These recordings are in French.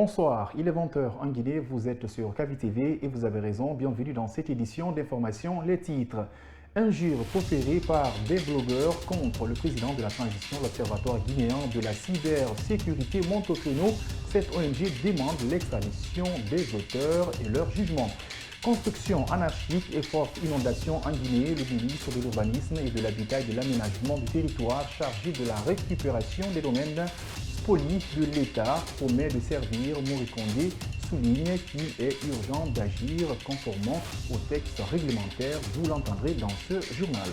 Bonsoir, il est 20h en Guinée, vous êtes sur KVTV et vous avez raison, bienvenue dans cette édition d'information. Les titres: injures proférées par des blogueurs contre le président de la transition, l'Observatoire guinéen de la cybersécurité monte au créneau. Cette ONG demande l'extradition des auteurs et leur jugement. Construction anarchique et forte inondation en Guinée, le ministre de l'Urbanisme et de l'Habitat et de l'Aménagement du territoire chargé de la récupération des domaines spoliés de l'État promet de servir. Mori Kondé souligne qu'il est urgent d'agir conformément au texte réglementaire. Vous l'entendrez dans ce journal.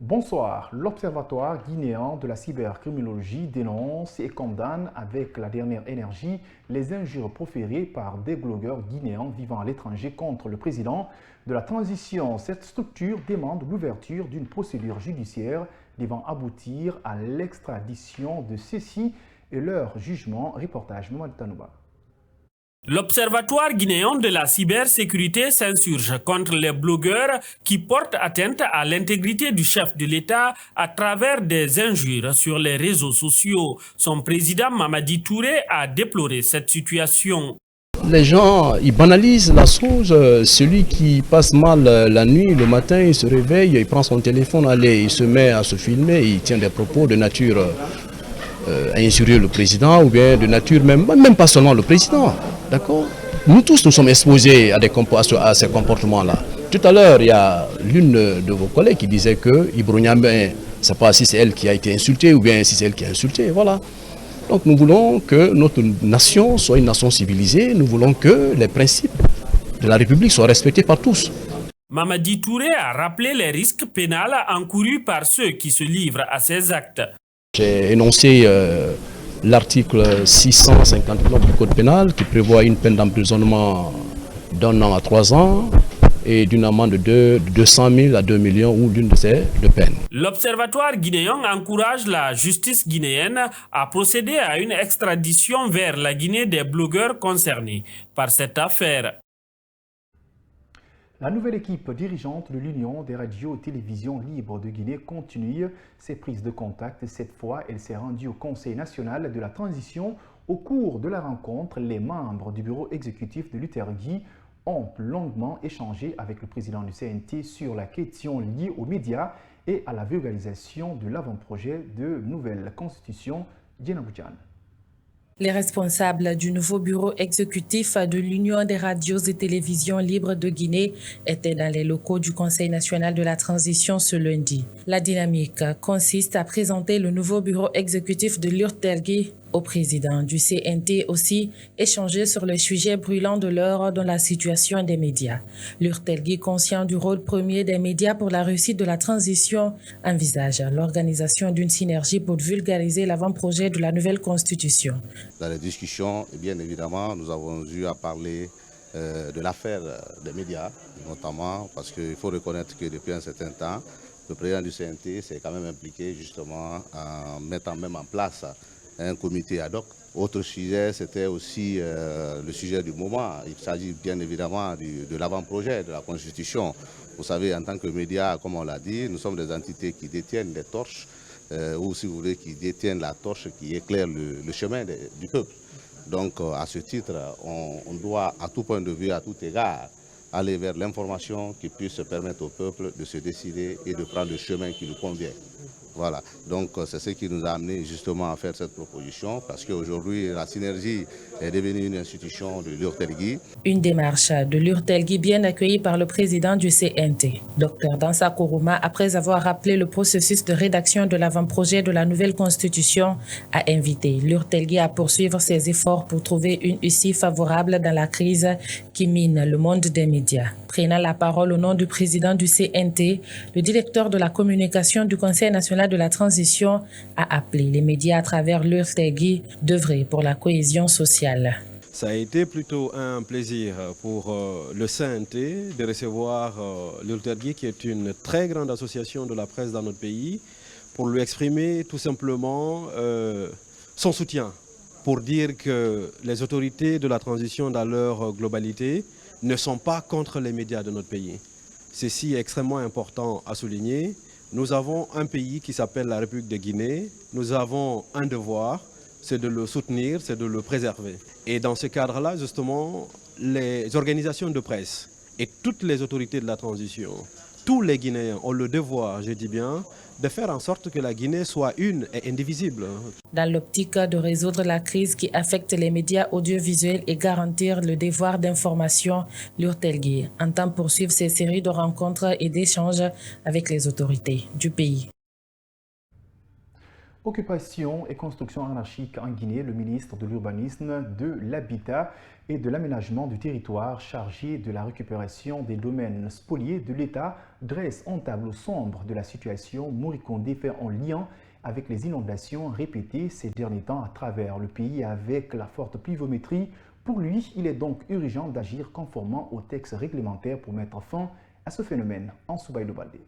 Bonsoir. L'Observatoire guinéen de la cybercriminologie dénonce et condamne avec la dernière énergie les injures proférées par des blogueurs guinéens vivant à l'étranger contre le président de la transition. Cette structure demande l'ouverture d'une procédure judiciaire devant aboutir à l'extradition de ceux-ci et leur jugement. Reportage Mamadou Tanouba. L'Observatoire guinéen de la cybersécurité s'insurge contre les blogueurs qui portent atteinte à l'intégrité du chef de l'État à travers des injures sur les réseaux sociaux. Son président Mamadi Touré a déploré cette situation. Les gens, ils banalisent la chose. Celui qui passe mal la nuit, le matin, il se réveille, il prend son téléphone, il se met à se filmer, il tient des propos de nature à insurer le président ou bien de nature même pas seulement le président. D'accord? Nous tous, nous sommes exposés à ces comportements-là. Tout à l'heure, il y a l'une de vos collègues qui disait que Ibro Niamé, je ne sais pas si c'est elle qui a été insultée ou bien si c'est elle qui a insulté. Voilà. Donc nous voulons que notre nation soit une nation civilisée. Nous voulons que les principes de la République soient respectés par tous. Mamadi Touré a rappelé les risques pénals encourus par ceux qui se livrent à ces actes. J'ai énoncé l'article 659 du Code pénal qui prévoit une peine d'emprisonnement d'1 an à 3 ans et d'une amende de 200 000 à 2 millions ou d'une de ces deux peines. L'Observatoire guinéen encourage la justice guinéenne à procéder à une extradition vers la Guinée des blogueurs concernés par cette affaire. La nouvelle équipe dirigeante de l'Union des radios et télévisions libres de Guinée continue ses prises de contact. Cette fois, elle s'est rendue au Conseil national de la transition. Au cours de la rencontre, les membres du bureau exécutif de l'UTERGUI ont longuement échangé avec le président du CNT sur la question liée aux médias et à la vulgarisation de l'avant-projet de nouvelle constitution. Diana Boudjan. Les responsables du nouveau bureau exécutif de l'Union des radios et télévisions libres de Guinée étaient dans les locaux du Conseil national de la transition ce lundi. La dynamique consiste à présenter le nouveau bureau exécutif de l'UTERGUI au président du CNT, aussi échanger sur les sujets brûlants de l'heure dans la situation des médias. L'UTERGUI, conscient du rôle premier des médias pour la réussite de la transition, envisage l'organisation d'une synergie pour vulgariser l'avant-projet de la nouvelle constitution. Dans les discussions, bien évidemment, nous avons eu à parler de l'affaire des médias, notamment parce qu'il faut reconnaître que depuis un certain temps, le président du CNT s'est quand même impliqué justement en mettant même en place un comité ad hoc. Autre sujet, c'était aussi le sujet du moment. Il s'agit bien évidemment de l'avant-projet de la Constitution. Vous savez, en tant que médias, comme on l'a dit, nous sommes des entités qui détiennent des torches, ou si vous voulez, qui détiennent la torche qui éclaire le chemin du peuple. Donc, à ce titre, on doit, à tout point de vue, à tout égard, aller vers l'information qui puisse permettre au peuple de se décider et de prendre le chemin qui lui convient. Voilà, donc c'est ce qui nous a amené justement à faire cette proposition, parce qu'aujourd'hui la synergie est devenue une institution de l'UTERGUI. Une démarche de l'UTERGUI bien accueillie par le président du CNT, Dr Dansa Kourouma, après avoir rappelé le processus de rédaction de l'avant-projet de la nouvelle constitution, a invité l'UTERGUI à poursuivre ses efforts pour trouver une issue favorable dans la crise qui mine le monde des médias. Prenant la parole au nom du président du CNT, le directeur de la communication du Conseil national de la transition a appelé les médias à travers l'UTERGUI d'œuvrer pour la cohésion sociale. Ça a été plutôt un plaisir pour le CNT de recevoir l'UTERGUI, qui est une très grande association de la presse dans notre pays, pour lui exprimer tout simplement son soutien, pour dire que les autorités de la transition dans leur globalité ne sont pas contre les médias de notre pays. Ceci est extrêmement important à souligner Nous avons un pays qui s'appelle la République de Guinée. Nous avons un devoir, c'est de le soutenir, c'est de le préserver. Et dans ce cadre-là, justement, les organisations de presse et toutes les autorités de la transition, tous les Guinéens ont le devoir, je dis bien, de faire en sorte que la Guinée soit une et indivisible. Dans l'optique de résoudre la crise qui affecte les médias audiovisuels et garantir le devoir d'information, l'Urtelgui entend poursuivre ces séries de rencontres et d'échanges avec les autorités du pays. Occupation et construction anarchique en Guinée, le ministre de l'Urbanisme, de l'Habitat et de l'Aménagement du territoire chargé de la récupération des domaines spoliés de l'État dresse un tableau sombre de la situation Moricondé fait en lien avec les inondations répétées ces derniers temps à travers le pays avec la forte pluviométrie. Pour lui, il est donc urgent d'agir conformément aux textes réglementaires pour mettre fin à ce phénomène. En Soubaïdou Baldé.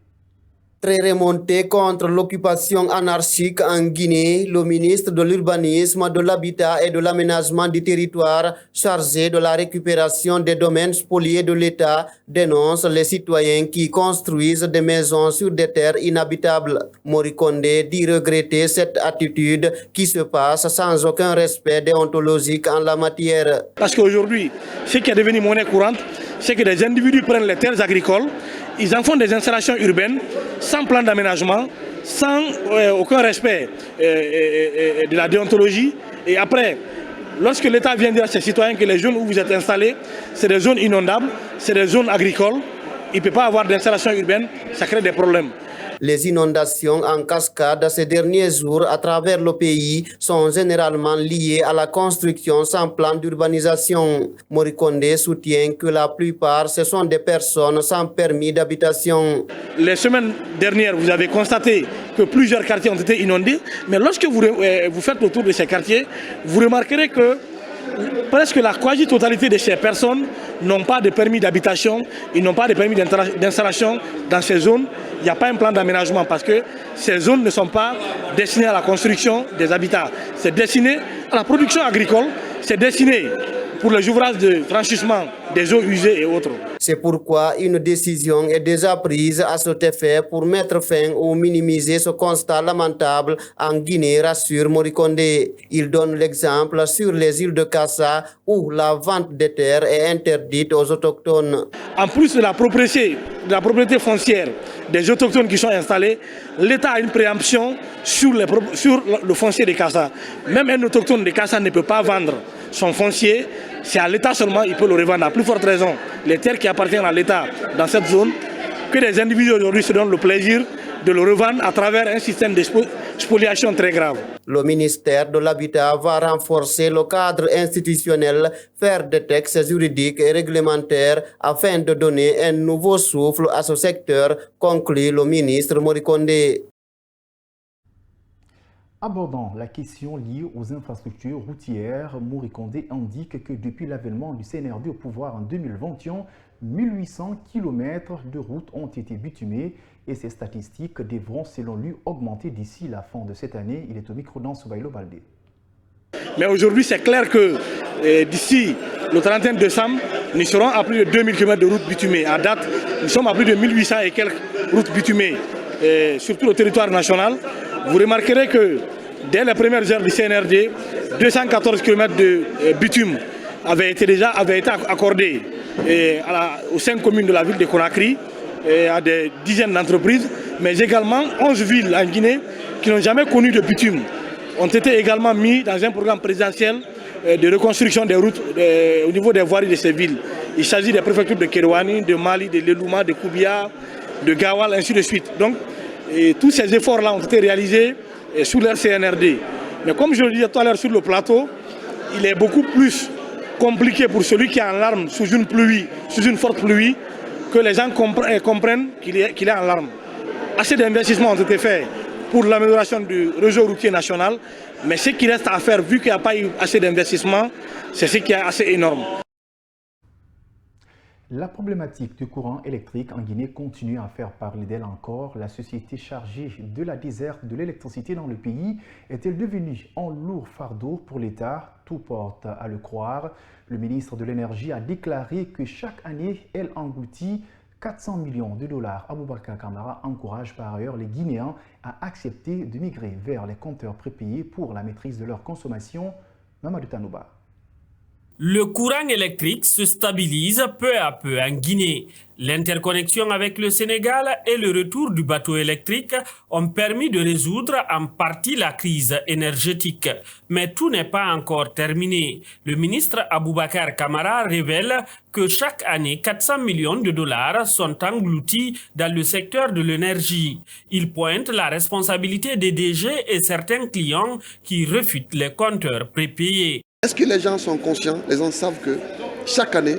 Très remonté contre l'occupation anarchique en Guinée, le ministre de l'Urbanisme, de l'Habitat et de l'Aménagement du territoire chargé de la récupération des domaines spoliés de l'État dénonce les citoyens qui construisent des maisons sur des terres inhabitables. Moricondé dit regretter cette attitude qui se passe sans aucun respect déontologique en la matière. Parce qu'aujourd'hui, ce qui est devenu monnaie courante, c'est que des individus prennent les terres agricoles, ils en font des installations urbaines sans plan d'aménagement, sans aucun respect de la déontologie. Et après, lorsque l'État vient dire à ses citoyens que les zones où vous êtes installés, c'est des zones inondables, c'est des zones agricoles, il ne peut pas avoir d'installation urbaine, ça crée des problèmes. Les inondations en cascade ces derniers jours à travers le pays sont généralement liées à la construction sans plan d'urbanisation. Moricondé soutient que la plupart ce sont des personnes sans permis d'habitation. Les semaines dernières, vous avez constaté que plusieurs quartiers ont été inondés, mais lorsque vous faites le tour de ces quartiers, vous remarquerez que presque la quasi-totalité de ces personnes n'ont pas de permis d'habitation, ils n'ont pas de permis d'installation dans ces zones. Il n'y a pas un plan d'aménagement parce que ces zones ne sont pas destinées à la construction des habitats. C'est destiné à la production agricole, c'est destiné pour les ouvrages de franchissement des eaux usées et autres. C'est pourquoi une décision est déjà prise à cet effet pour mettre fin ou minimiser ce constat lamentable en Guinée, rassure Moricondé. Il donne l'exemple sur les îles de Kassa où la vente des terres est interdite aux autochtones. En plus de la propriété foncière des autochtones qui sont installés, l'État a une préemption sur le foncier de Kassa. Même un autochtone de Kassa ne peut pas vendre son foncier, c'est à l'État seulement il peut le revendre. À plus forte raison, les terres qui appartiennent à l'État dans cette zone, que les individus aujourd'hui se donnent le plaisir de le revendre à travers un système de spoliation très grave. Le ministère de l'Habitat va renforcer le cadre institutionnel, faire des textes juridiques et réglementaires afin de donner un nouveau souffle à ce secteur, conclut le ministre Moricondé. Abordant la question liée aux infrastructures routières, Moricondé indique que depuis l'avènement du CNRD au pouvoir en 2021, 1800 km de routes ont été bitumées et ces statistiques devront, selon lui, augmenter d'ici la fin de cette année. Il est au micro dans Soubaïdou Baldé. Mais aujourd'hui, c'est clair que d'ici le 31 décembre, nous serons à plus de 2000 km de routes bitumées. À date, nous sommes à plus de 1800 et quelques routes bitumées sur tout le territoire national. Vous remarquerez que dès les premières heures du CNRD, 214 km de bitume avaient été accordés aux 5 communes de la ville de Conakry, à des dizaines d'entreprises, mais également 11 villes en Guinée qui n'ont jamais connu de bitume ont été également mis dans un programme présidentiel de reconstruction des routes au niveau des voiries de ces villes. Il s'agit des préfectures de Kérouani, de Mali, de Lelouma, de Koubia, de Gawal, ainsi de suite. Donc, tous ces efforts-là ont été réalisés sous leur CNRD. Mais comme je le disais tout à l'heure sur le plateau, il est beaucoup plus compliqué pour celui qui est en larmes sous une forte pluie, que les gens comprennent qu'il est en larmes. Assez d'investissements ont été faits pour l'amélioration du réseau routier national, mais ce qui reste à faire, vu qu'il n'y a pas eu assez d'investissements, c'est ce qui est assez énorme. La problématique du courant électrique en Guinée continue à faire parler d'elle encore. La société chargée de la desserte de l'électricité dans le pays est-elle devenue un lourd fardeau pour l'État? Tout porte à le croire. Le ministre de l'Énergie a déclaré que chaque année, elle engloutit 400 millions de dollars. Aboubacar Kamara encourage par ailleurs les Guinéens à accepter de migrer vers les compteurs prépayés pour la maîtrise de leur consommation. Mamadou Tanouba. Le courant électrique se stabilise peu à peu en Guinée. L'interconnexion avec le Sénégal et le retour du bateau électrique ont permis de résoudre en partie la crise énergétique. Mais tout n'est pas encore terminé. Le ministre Aboubacar Kamara révèle que chaque année, 400 millions de dollars sont engloutis dans le secteur de l'énergie. Il pointe la responsabilité des DG et certains clients qui refutent les compteurs prépayés. Est-ce que les gens sont conscients? Les gens savent que chaque année,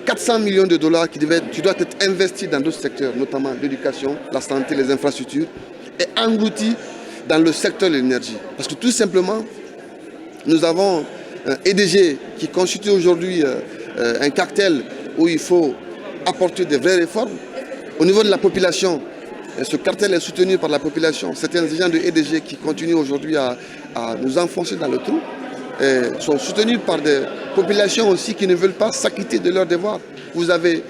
400 millions de dollars qui doivent être investis dans d'autres secteurs, notamment l'éducation, la santé, les infrastructures, est englouti dans le secteur de l'énergie. Parce que tout simplement, nous avons un EDG qui constitue aujourd'hui un cartel où il faut apporter de vraies réformes. Au niveau de la population, ce cartel est soutenu par la population. Certains agents de EDG qui continuent aujourd'hui à nous enfoncer dans le trou sont soutenus par des populations aussi qui ne veulent pas s'acquitter de leurs devoirs. Vous avez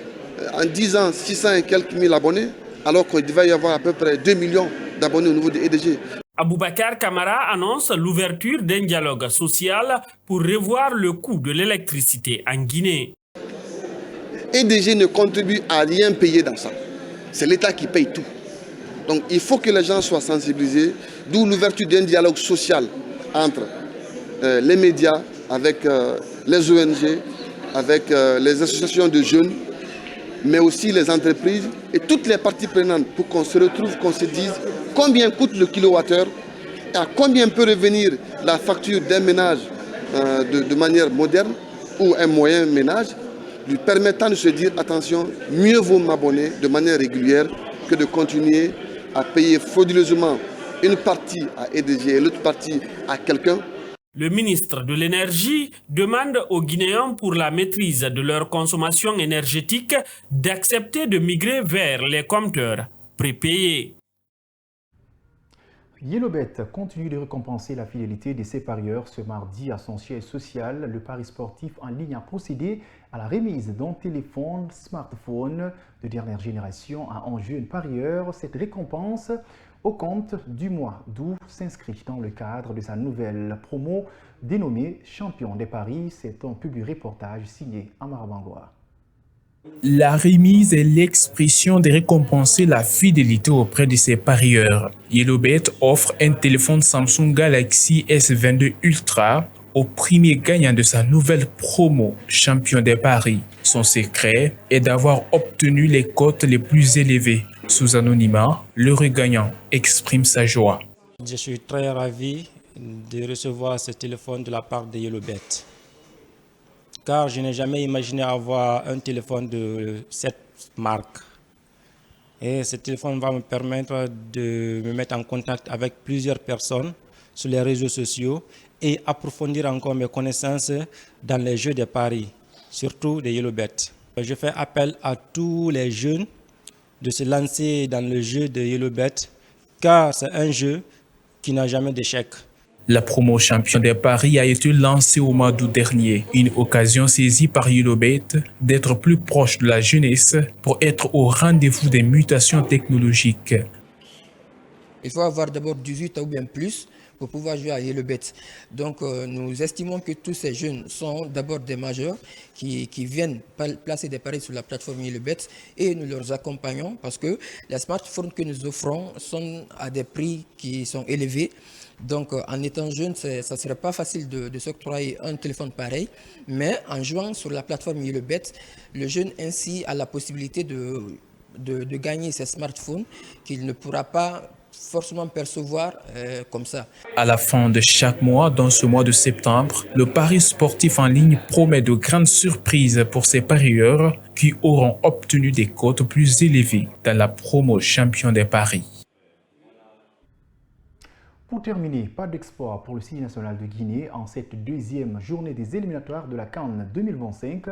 en 10 ans 600 et quelques mille abonnés, alors qu'il devait y avoir à peu près 2 millions d'abonnés au niveau des EDG. Aboubacar Kamara annonce l'ouverture d'un dialogue social pour revoir le coût de l'électricité en Guinée. EDG ne contribue à rien payer dans ça. C'est l'État qui paye tout. Donc il faut que les gens soient sensibilisés, d'où l'ouverture d'un dialogue social entre les médias, avec les ONG, avec les associations de jeunes, mais aussi les entreprises et toutes les parties prenantes pour qu'on se retrouve, qu'on se dise combien coûte le kilowattheure et à combien peut revenir la facture d'un ménage de manière moderne ou un moyen ménage, lui permettant de se dire attention, mieux vaut m'abonner de manière régulière que de continuer à payer frauduleusement une partie à EDG et l'autre partie à quelqu'un. Le ministre de l'Énergie demande aux Guinéens pour la maîtrise de leur consommation énergétique d'accepter de migrer vers les compteurs prépayés. Yellowbet continue de récompenser la fidélité de ses parieurs. Ce mardi, à son siège social, le pari sportif en ligne a procédé à la remise d'un téléphone smartphone de dernière génération à un jeune parieur. Cette récompense au compte du mois d'août s'inscrit dans le cadre de sa nouvelle promo dénommée Champion des paris. C'est un public reportage signé Amara Bangoa. La remise est l'expression de récompenser la fidélité auprès de ses parieurs. Yellowbet offre un téléphone Samsung Galaxy S22 Ultra au premier gagnant de sa nouvelle promo Champion des paris. Son secret est d'avoir obtenu les cotes les plus élevées. Sous anonymat, l'heureux gagnant exprime sa joie. Je suis très ravi de recevoir ce téléphone de la part de Yellowbet. Car je n'ai jamais imaginé avoir un téléphone de cette marque. Et ce téléphone va me permettre de me mettre en contact avec plusieurs personnes sur les réseaux sociaux et approfondir encore mes connaissances dans les jeux de paris, surtout de Yellowbet. Je fais appel à tous les jeunes de se lancer dans le jeu de Yellowbet, car c'est un jeu qui n'a jamais d'échec. La promo Champion des paris a été lancée au mois d'août dernier, une occasion saisie par Yellowbet d'être plus proche de la jeunesse pour être au rendez-vous des mutations technologiques. Il faut avoir d'abord 18 ans ou bien plus pour pouvoir jouer à Yellowbet. Donc nous estimons que tous ces jeunes sont d'abord des majeurs qui viennent placer des paris sur la plateforme Yellowbet et nous leur accompagnons parce que les smartphones que nous offrons sont à des prix qui sont élevés. Donc en étant jeune, ça ne serait pas facile de s'octroyer un téléphone pareil, mais en jouant sur la plateforme Yellowbet, le jeune ainsi a la possibilité de gagner ces smartphones qu'il ne pourra pas forcément percevoir comme ça. À la fin de chaque mois, dans ce mois de septembre, le pari sportif en ligne promet de grandes surprises pour ses parieurs qui auront obtenu des cotes plus élevées dans la promo Champion des paris. Pour terminer, pas d'exploit pour le signe national de Guinée en cette deuxième journée des éliminatoires de la CAN 2025.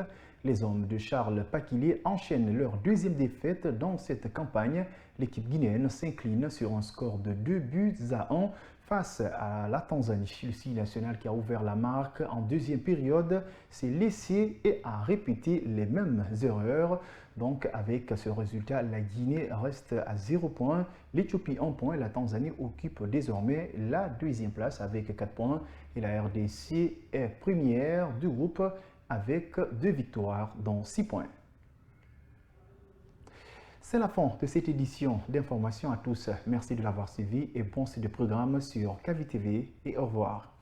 Les hommes de Charles Pakile enchaînent leur deuxième défaite dans cette campagne. L'équipe guinéenne s'incline sur un score de 2-1 face à la Tanzanie. Le signe national qui a ouvert la marque en deuxième période s'est laissé et a répété les mêmes erreurs Donc avec ce résultat, la Guinée reste à 0 points, l'Éthiopie 1 point, la Tanzanie occupe désormais la deuxième place avec 4 points et la RDC est première du groupe avec 2 victoires dont 6 points. C'est la fin de cette édition d'information à tous. Merci de l'avoir suivi et bon suite de programme sur KVTV et au revoir.